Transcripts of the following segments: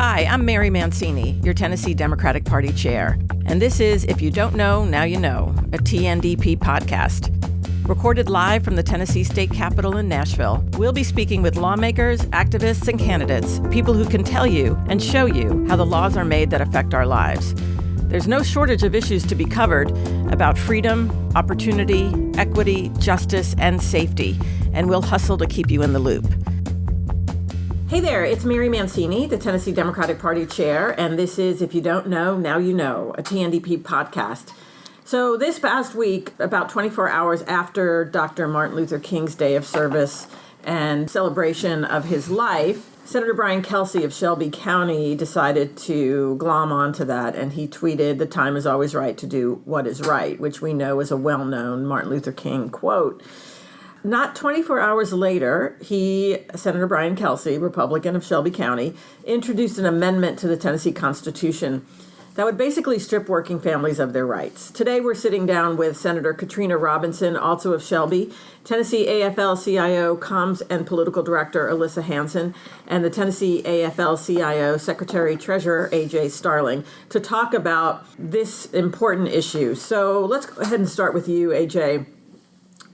Hi, I'm Mary Mancini, your Tennessee Democratic Party chair. And this is If You Don't Know, Now You Know, a TNDP podcast. Recorded live from the Tennessee State Capitol in Nashville, we'll be speaking with lawmakers, activists, and candidates, people who can tell you and show you how the laws are made that affect our lives. There's no shortage of issues to be covered about freedom, opportunity, equity, justice, and safety, and we'll hustle to keep you in the loop. Hey there, it's Mary Mancini, the Tennessee Democratic Party chair, and this is If You Don't Know, Now You Know, a TNDP podcast. So this past week, about 24 hours after Dr. Martin Luther King's Day of Service and celebration of his life, Senator Brian Kelsey of Shelby County decided to glom onto that, and he tweeted, "The time is always right to do what is right," which we know is a well-known Martin Luther King quote. Not 24 hours later, Senator Brian Kelsey, Republican of Shelby County, introduced an amendment to the Tennessee Constitution that would basically strip working families of their rights. Today, we're sitting down with Senator Katrina Robinson, also of Shelby, Tennessee AFL-CIO Comms and Political Director Alyssa Hanson, and the Tennessee AFL-CIO Secretary Treasurer AJ Starling, to talk about this important issue. So let's go ahead and start with you, AJ.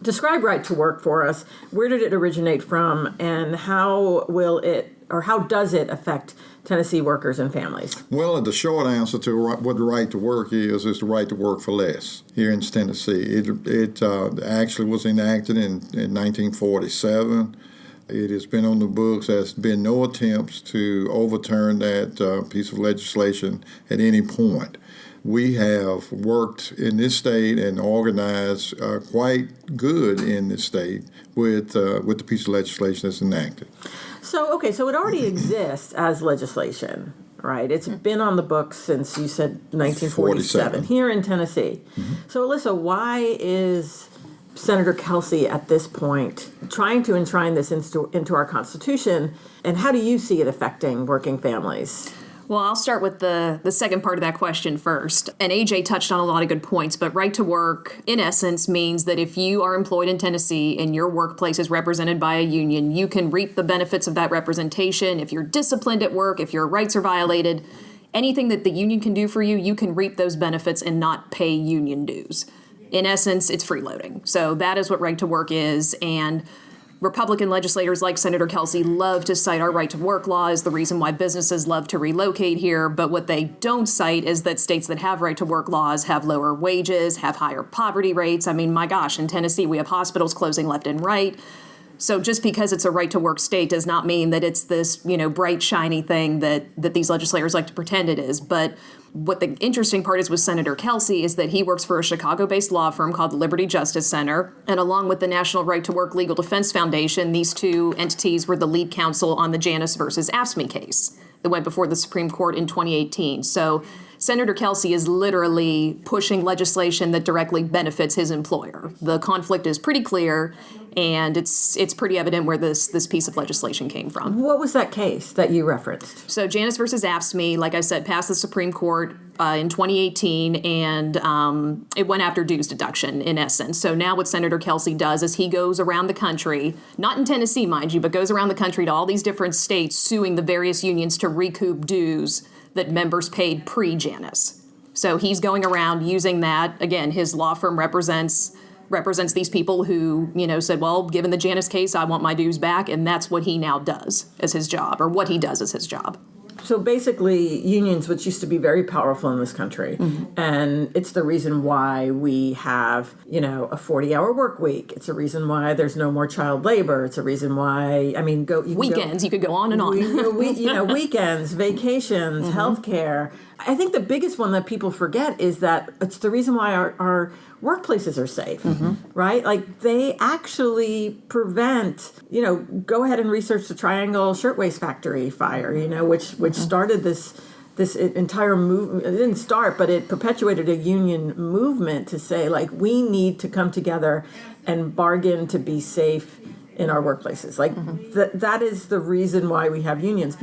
Describe right to work for us. Where did it originate from, and how does it affect Tennessee workers and families? Well, the short answer to what the right to work is the right to work for less here in Tennessee. It actually was enacted in 1947. It has been on the books. There's been no attempts to overturn that piece of legislation at any point. We have worked in this state and organized quite good in this state with the piece of legislation that's enacted. So it already exists as legislation, right? It's been on the books since, you said, 1947 here in Tennessee. Mm-hmm. So, Alyssa, why is Senator Kelsey at this point trying to enshrine this into our Constitution, and how do you see it affecting working families? Well, I'll start with the second part of that question first. And AJ touched on a lot of good points, but right to work, in essence, means that if you are employed in Tennessee and your workplace is represented by a union, you can reap the benefits of that representation. If you're disciplined at work, if your rights are violated, anything that the union can do for you, you can reap those benefits and not pay union dues. In essence, it's freeloading. So that is what right to work is. And Republican legislators like Senator Kelsey love to cite our right to work law as the reason why businesses love to relocate here. But what they don't cite is that states that have right to work laws have lower wages, have higher poverty rates. I mean, my gosh, in Tennessee, we have hospitals closing left and right. So just because it's a right to work state does not mean that it's this, bright, shiny thing that these legislators like to pretend it is. But what the interesting part is with Senator Kelsey is that he works for a Chicago-based law firm called the Liberty Justice Center. And along with the National Right to Work Legal Defense Foundation, these two entities were the lead counsel on the Janus versus AFSCME case that went before the Supreme Court in 2018. So Senator Kelsey is literally pushing legislation that directly benefits his employer. The conflict is pretty clear, and it's pretty evident where this piece of legislation came from. What was that case that you referenced? So Janus versus AFSCME, like I said, passed the Supreme Court in 2018, and it went after dues deduction, in essence. So now what Senator Kelsey does is he goes around the country, not in Tennessee, mind you, but goes around the country to all these different states suing the various unions to recoup dues that members paid pre-Janus. So he's going around using that. Again, his law firm represents these people who, said, well, given the Janus case, I want my dues back. And that's what he now does as his job, or what he does as his job. So basically, unions, which used to be very powerful in this country, and it's the reason why we have, a 40-hour work week. It's a reason why there's no more child labor. It's a reason why, weekends, you could go on and on. Weekends, vacations, healthcare. I think the biggest one that people forget is that it's the reason why our workplaces are safe, right? Like, they actually prevent, go ahead and research the Triangle Shirtwaist Factory fire, which started this entire movement. It didn't start, but it perpetuated a union movement to say, like, we need to come together and bargain to be safe in our workplaces. Like, that is the reason why we have unions.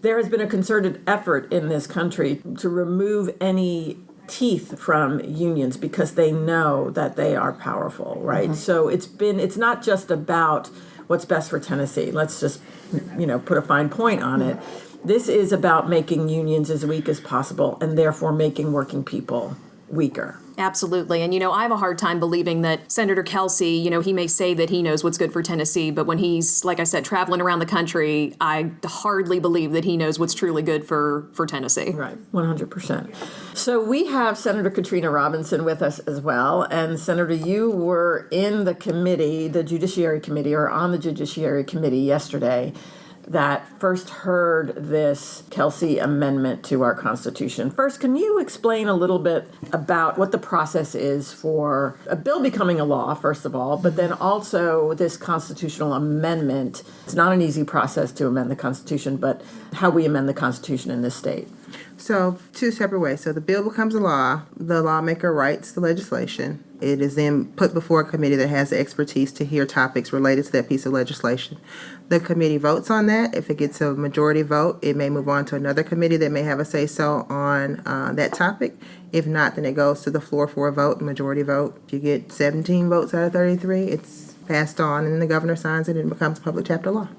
There has been a concerted effort in this country to remove any teeth from unions because they know that they are powerful, right? So it's not just about what's best for Tennessee. Let's just, put a fine point on it. This is about making unions as weak as possible and therefore making working people weaker. Absolutely. And, I have a hard time believing that Senator Kelsey, he may say that he knows what's good for Tennessee, but when he's, like I said, traveling around the country, I hardly believe that he knows what's truly good for Tennessee. Right, 100%. So we have Senator Katrina Robinson with us as well. And Senator, you were in the committee, the Judiciary Committee, or on the Judiciary Committee yesterday that first heard this Kelsey amendment to our Constitution. First, can you explain a little bit about what the process is for a bill becoming a law, first of all, but then also this constitutional amendment? It's not an easy process to amend the Constitution, but how we amend the Constitution in this state. So, two separate ways. So the bill becomes a law. The lawmaker writes the legislation. It is then put before a committee that has the expertise to hear topics related to that piece of legislation. The committee votes on that. If it gets a majority vote, it may move on to another committee that may have a say-so on that topic. If not, then it goes to the floor for a vote, majority vote. If you get 17 votes out of 33, it's passed on, and then the governor signs it, and it becomes a public chapter law.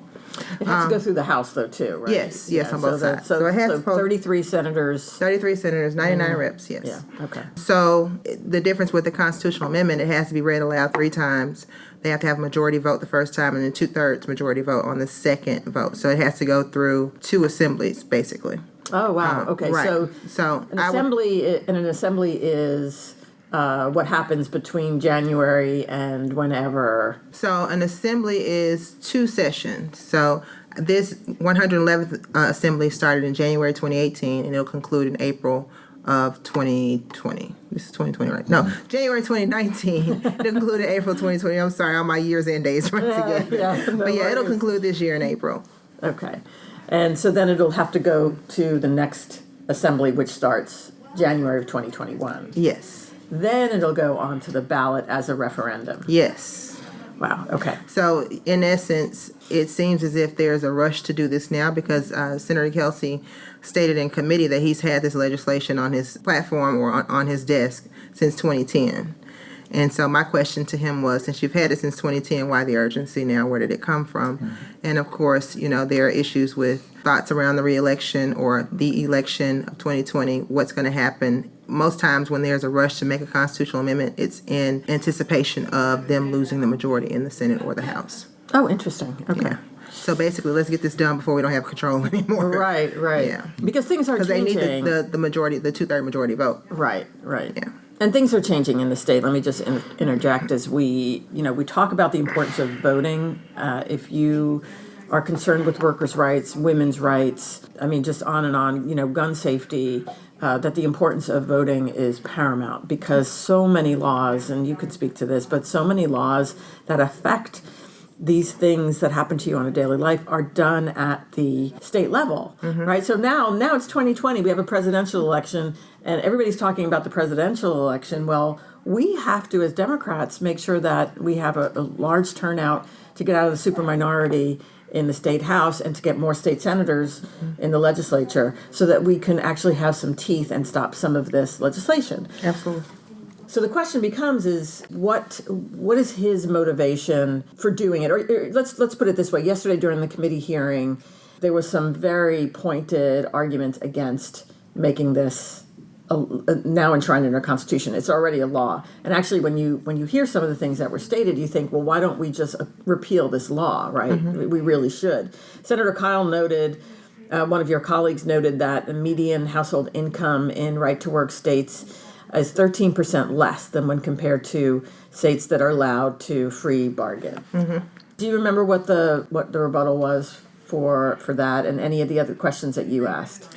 It has to go through the House, though, too, right? Yes, on both sides. So it has so 33 senators. 33 senators, 99 reps, yes. Yeah, okay. So the difference with the constitutional amendment, it has to be read aloud 3 times. They have to have a majority vote the first time and then 2/3 majority vote on the second vote. So it has to go through 2 assemblies, basically. Oh, wow. Okay, right. So an assembly is what happens between January and whenever. So an assembly is 2 sessions. So this 111th assembly started in January 2018, and it'll conclude in April of 2020. This is 2020, right? No, January 2019. It'll conclude in April 2020. I'm sorry, all my years and days run together. But it'll conclude this year in April. Okay. And so then it'll have to go to the next assembly, which starts January of 2021. Yes. Then it'll go on to the ballot as a referendum. Yes. Wow, okay. So, in essence, it seems as if there's a rush to do this now because Senator Kelsey stated in committee that he's had this legislation on his platform or on his desk since 2010. And so my question to him was, since you've had it since 2010, why the urgency now? Where did it come from? Mm-hmm. And of course, there are issues with thoughts around the re-election or the election of 2020, what's going to happen. Most times when there's a rush to make a constitutional amendment, it's in anticipation of them losing the majority in the Senate or the House. Oh, interesting. Okay. Yeah. So basically, let's get this done before we don't have control anymore. Right. Yeah. Because things are changing. Because they need the majority, the 2/3 majority vote. Right. Yeah. And things are changing in the state. Let me just interject as we talk about the importance of voting. If you are concerned with workers' rights, women's rights, just on and on, gun safety, that the importance of voting is paramount because so many laws, and you could speak to this, but so many laws that affect these things that happen to you on a daily life are done at the state level, right? So now it's 2020. We have a presidential election, and everybody's talking about the presidential election. Well, we have to, as Democrats, make sure that we have a large turnout to get out of the superminority in the state house and to get more state senators in the legislature so that we can actually have some teeth and stop some of this legislation. Absolutely. So the question becomes is what is his motivation for doing it? Or let's put it this way. Yesterday during the committee hearing, there was some very pointed arguments against making this now enshrined in our Constitution. It's already a law. And actually, when you hear some of the things that were stated, you think, well, why don't we just repeal this law, right? Mm-hmm. We really should. Senator Kyle noted, one of your colleagues noted that the median household income in right-to-work states is 13% less than when compared to states that are allowed to free bargain. Mm-hmm. Do you remember what the rebuttal was for that and any of the other questions that you asked?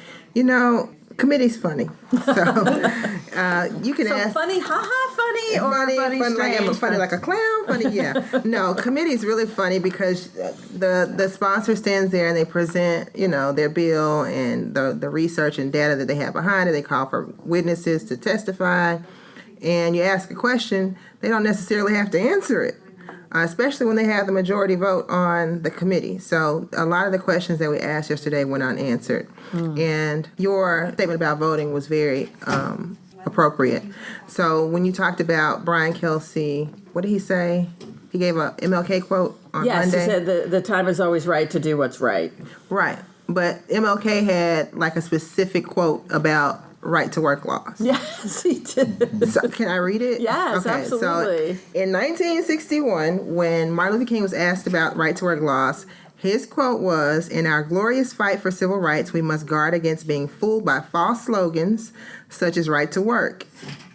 Committee's funny. So you can ask. Funny, haha, funny, or funny like I'm funny like a clown, funny, yeah. No, committee's really funny because the sponsor stands there and they present, their bill and the research and data that they have behind it. They call for witnesses to testify, and you ask a question, they don't necessarily have to answer it. Especially when they have the majority vote on the committee. So a lot of the questions that we asked yesterday went unanswered. And your statement about voting was very appropriate. So when you talked about Brian Kelsey, what did he say? He gave a MLK quote on Monday. Yes, he said the time is always right to do what's right. Right. But MLK had like a specific quote about right to work laws. Yes, he did. So, can I read it? Yes, okay, absolutely. So in 1961, when Martin Luther King was asked about right to work laws, his quote was, "In our glorious fight for civil rights, we must guard against being fooled by false slogans such as right to work.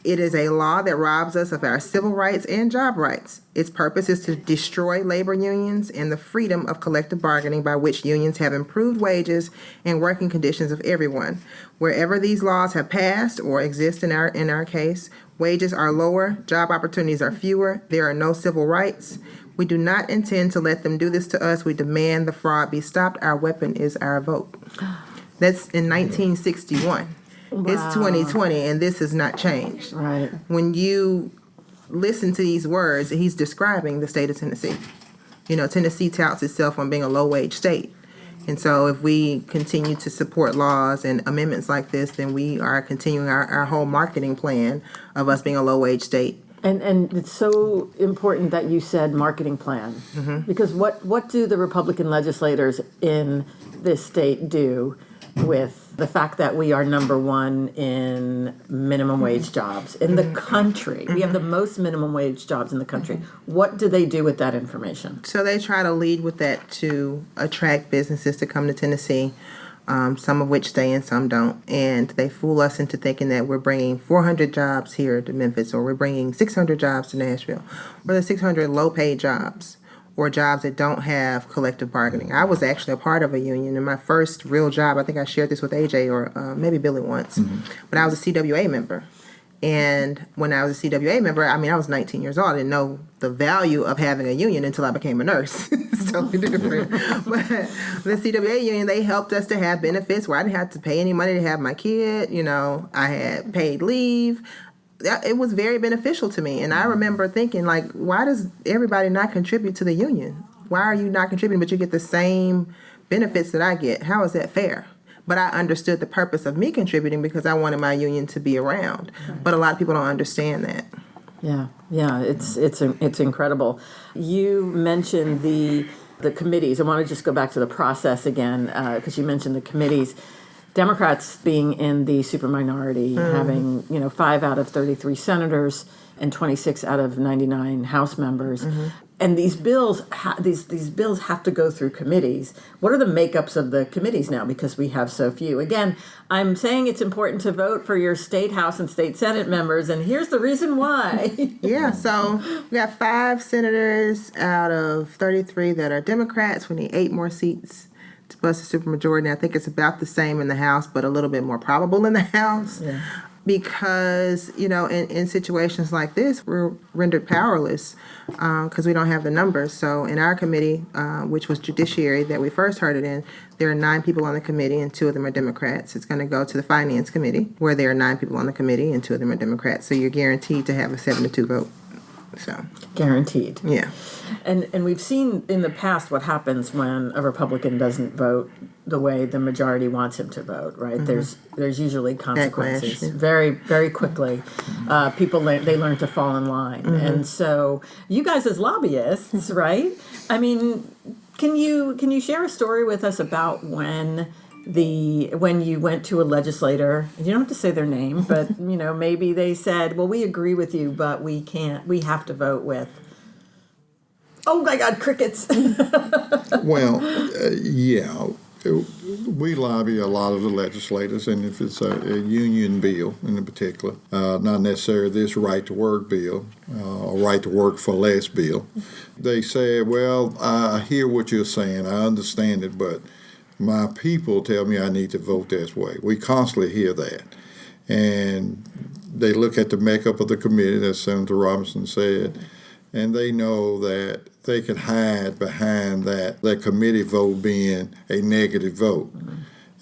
It is a law that robs us of our civil rights and job rights. Its purpose is to destroy labor unions and the freedom of collective bargaining by which unions have improved wages and working conditions of everyone. Wherever these laws have passed or exist in our case, wages are lower, job opportunities are fewer, there are no civil rights. We do not intend to let them do this to us. We demand the fraud be stopped. Our weapon is our vote." That's in 1961. Wow. It's 2020, and this has not changed. Right. When you listen to these words, he's describing the state of Tennessee. You know, Tennessee touts itself on being a low-wage state. And so if we continue to support laws and amendments like this, then we are continuing our whole marketing plan of us being a low-wage state. And it's so important that you said marketing plan, because what do the Republican legislators in this state do with the fact that we are number one in minimum wage jobs in the country? We have the most minimum wage jobs in the country. What do they do with that information? So they try to lead with that to attract businesses to come to Tennessee, some of which stay and some don't. And they fool us into thinking that we're bringing 400 jobs here to Memphis, or we're bringing 600 jobs to Nashville, or the 600 low-paid jobs, or jobs that don't have collective bargaining. I was actually a part of a union in my first real job. I think I shared this with AJ or maybe Billy once. But I was a CWA member. And when I was a CWA member, I mean, I was 19 years old. I didn't know the value of having a union until I became a nurse. It's totally different. But the CWA union, they helped us to have benefits where I didn't have to pay any money to have my kid. You know, I had paid leave. It was very beneficial to me. And I remember thinking, like, why does everybody not contribute to the union? Why are you not contributing, but you get the same benefits that I get? How is that fair? But I understood the purpose of me contributing because I wanted my union to be around. Right. But a lot of people don't understand that. Yeah, it's incredible. You mentioned the committees. I want to just go back to the process again because you mentioned the committees. Democrats being in the super minority, having 5 out of 33 senators and 26 out of 99 House members. And these bills, these bills have to go through committees. What are the makeups of the committees now? Because we have so few. Again, I'm saying it's important to vote for your state House and state Senate members, and here's the reason why. Yeah, so we got 5 senators out of 33 that are Democrats. We need 8 more seats to bust the supermajority. I think it's about the same in the House, but a little bit more probable in the House. Yeah. Because, in situations like this, we're rendered powerless because we don't have the numbers. So in our committee, which was Judiciary that we first heard it in, there are 9 people on the committee and 2 of them are Democrats. It's going to go to the Finance Committee where there are 9 people on the committee and 2 of them are Democrats. So you're guaranteed to have a 7-2 vote. So guaranteed. Yeah. And we've seen in the past what happens when a Republican doesn't vote the way the majority wants him to vote, right? There's usually consequences. Backlash, yeah. Very, very quickly. People learn to fall in line. And so you guys as lobbyists, right? I mean, can you share a story with us about when you went to a legislator, you don't have to say their name, but maybe they said, well, we agree with you, but we have to vote with, oh my God, crickets. Well, yeah, we lobby a lot of the legislators, and if it's a union bill in particular, not necessarily this right to work bill, or right to work for less bill, they say, well, I hear what you're saying, I understand it, but my people tell me I need to vote this way. We constantly hear that. And they look at the makeup of the committee, as Senator Robinson said, and they know that they can hide behind that committee vote being a negative vote.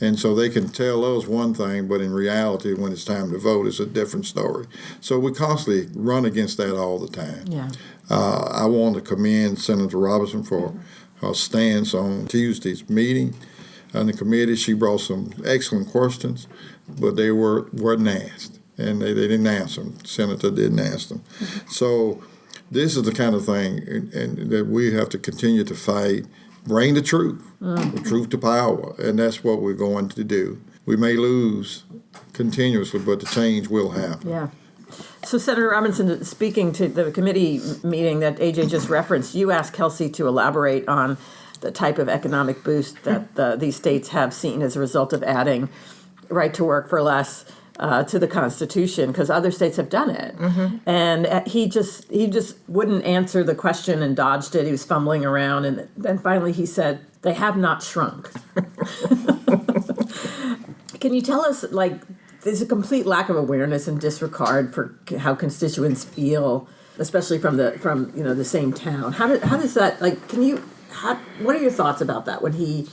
And so they can tell us one thing, but in reality, when it's time to vote, it's a different story. So we constantly run against that all the time. Yeah. I want to commend Senator Robinson for her stance on Tuesday's meeting. On the committee, she brought some excellent questions, but they weren't asked, and they didn't answer them. The senator didn't ask them. So this is the kind of thing and that we have to continue to fight bring the truth to power, and that's what we're going to do. We may lose continuously, but the change will happen. Yeah. So, Senator Robinson, speaking to the committee meeting that AJ just referenced, you asked Kelsey to elaborate on the type of economic boost that these states have seen as a result of adding right to work for less to the Constitution, because other states have done it. And he just wouldn't answer the question and dodged it. He was fumbling around, and then finally he said, "They have not shrunk." Can you tell us, there's a complete lack of awareness and disregard for how constituents feel, especially from the same town. How does that, what are your thoughts about that when you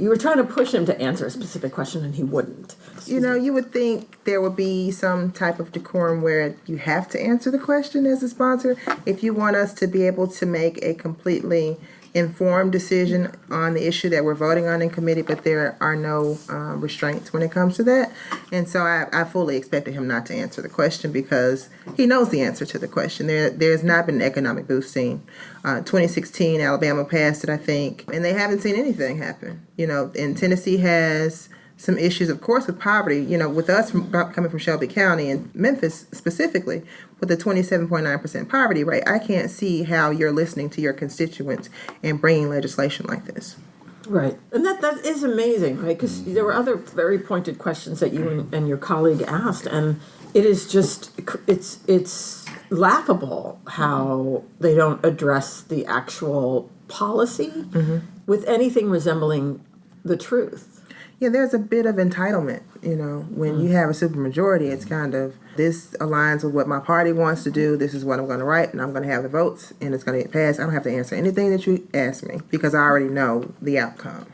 were trying to push him to answer a specific question and he wouldn't? You would think there would be some type of decorum where you have to answer the question as a sponsor if you want us to be able to make a completely informed decision on the issue that we're voting on in committee, but there are no restraints when it comes to that. And so I fully expected him not to answer the question because he knows the answer to the question. There's not been an economic boost seen. 2016, Alabama passed it, I think, and they haven't seen anything happen. And Tennessee has some issues, of course, with poverty. With us coming from Shelby County and Memphis specifically, with the 27.9% poverty rate, I can't see how you're listening to your constituents and bringing legislation like this. Right. And that is amazing, right? Because there were other very pointed questions that you and your colleague asked, and it is just, it's laughable how they don't address the actual policy with anything resembling the truth. Yeah, there's a bit of entitlement, when you have a supermajority, it's kind of, this aligns with what my party wants to do, this is what I'm going to write, and I'm going to have the votes, and it's going to get passed. I don't have to answer anything that you ask me because I already know the outcome.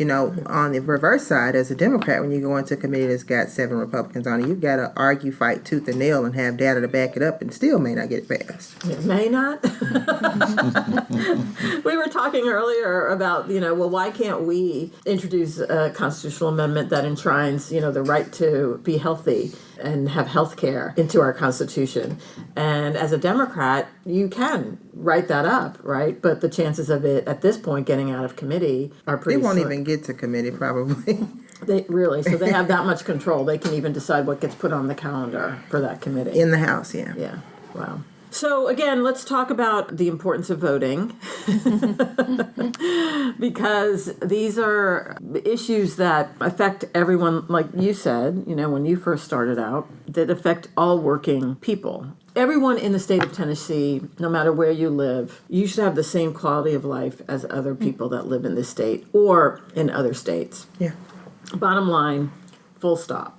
On the reverse side, as a Democrat, when you go into a committee that's got 7 Republicans on it, you've got to argue, fight tooth and nail, and have data to back it up, and still may not get it passed. It may not. We were talking earlier about, why can't we introduce a constitutional amendment that enshrines, the right to be healthy and have health care into our Constitution? And as a Democrat, you can write that up, right? But the chances of it at this point getting out of committee are pretty It won't slim. even get to committee, probably. So they have that much control. They can even decide what gets put on the calendar for that committee. In the House, yeah. Yeah, wow. So again, let's talk about the importance of voting because these are issues that affect everyone, like you said, when you first started out, that affect all working people. Everyone in the state of Tennessee, no matter where you live, you should have the same quality of life as other people that live in this state or in other states. Yeah. Bottom line, full stop.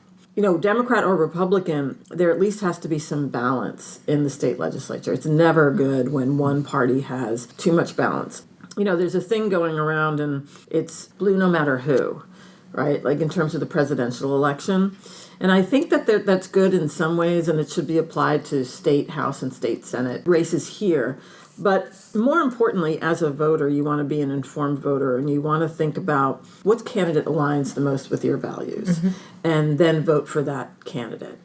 Democrat or Republican, there at least has to be some balance in the state legislature. It's never good when one party has too much balance. There's a thing going around and it's blue no matter who, right? Like in terms of the presidential election. And I think that that's good in some ways, and it should be applied to state House and state Senate races here. But more importantly, as a voter, you want to be an informed voter, and you want to think about what candidate aligns the most with your values, and then vote for that candidate.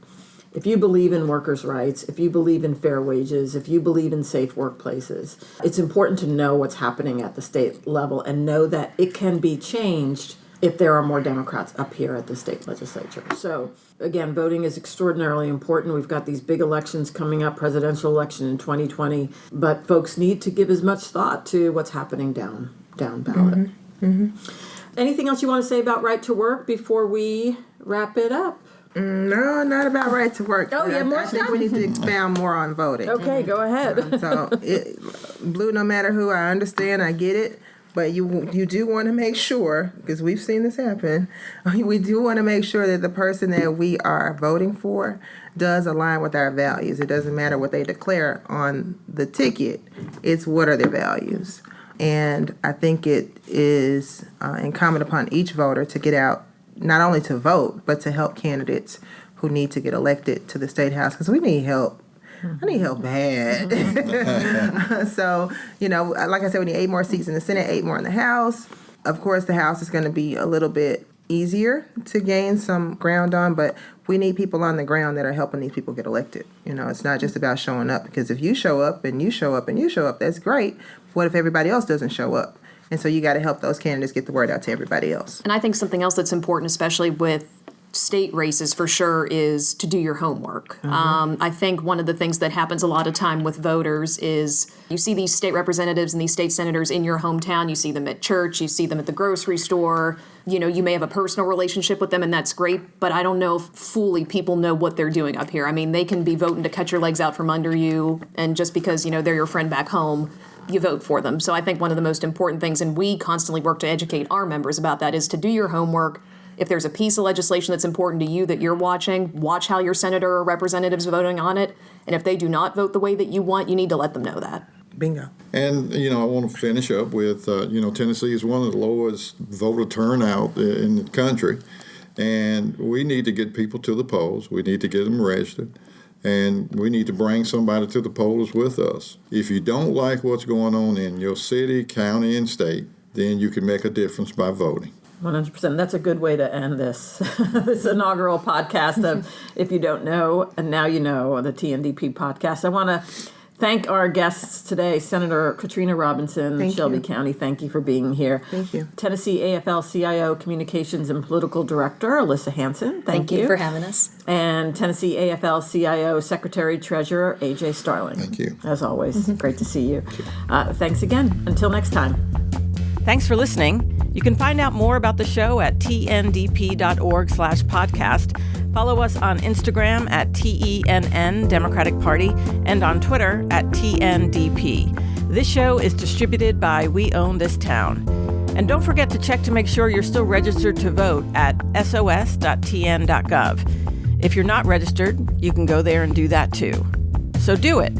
If you believe in workers' rights, if you believe in fair wages, if you believe in safe workplaces, it's important to know what's happening at the state level and know that it can be changed if there are more Democrats up here at the state legislature. So, again, voting is extraordinarily important. We've got these big elections coming up, presidential election in 2020, but folks need to give as much thought to what's happening down ballot. Anything else you want to say about right to work before we wrap it up? No, not about right to work. Oh, yeah, more I think we need to expound more on voting. Okay, go ahead. Blue, no matter who, I understand, I get it. But you do want to make sure, because we've seen this happen, we do want to make sure that the person that we are voting for does align with our values. It doesn't matter what they declare on the ticket. It's what are their values. And I think it is incumbent upon each voter to get out, not only to vote, but to help candidates who need to get elected to the state house, because we need help. I need help bad. So, like I said, we need 8 more seats in the Senate, 8 more in the House. Of course, the House is going to be a little bit easier to gain some ground on, but we need people on the ground that are helping these people get elected. It's not just about showing up, because if you show up and you show up and you show up, that's great. What if everybody else doesn't show up? And so you got to help those candidates get the word out to everybody else. And I think something else that's important, especially with state races for sure, is to do your homework. I think one of the things that happens a lot of time with voters is you see these state representatives and these state senators in your hometown. You see them at church, you see them at the grocery store. You know, you may have a personal relationship with them, and that's great, but I don't know if fully people know what they're doing up here. I mean, they can be voting to cut your legs out from under you, and just because, you know, they're your friend back home, you vote for them. So I think one of the most important things, and we constantly work to educate our members about that, is to do your homework. If there's a piece of legislation that's important to you that you're watching, watch how your senator or representative's voting on it. And if they do not vote the way that you want, you need to let them know that. Bingo. And, you know, I want to finish up with, Tennessee is one of the lowest voter turnout in the country. And we need to get people to the polls. We need to get them registered. And we need to bring somebody to the polls with us. If you don't like what's going on in your city, county, and state, then you can make a difference by voting. 100%. That's a good way to end this this inaugural podcast of If You Don't Know, and Now You Know, the TNDP podcast. I want to thank our guests today, Senator Katrina Robinson, Shelby County. Thank you for being here. Thank you. Tennessee AFL-CIO Communications and Political Director, Alyssa Hanson. Thank you for having us. And Tennessee AFL-CIO Secretary Treasurer, AJ Starling. Thank you. As always, great to see you. Thanks again. Until next time. Thanks for listening. You can find out more about the show at tndp.org/podcast. Follow us on Instagram at TENN Democratic Party and on Twitter at TNDP. This show is distributed by We Own This Town. And don't forget to check to make sure you're still registered to vote at sos.tn.gov. If you're not registered, you can go there and do that too. So do it.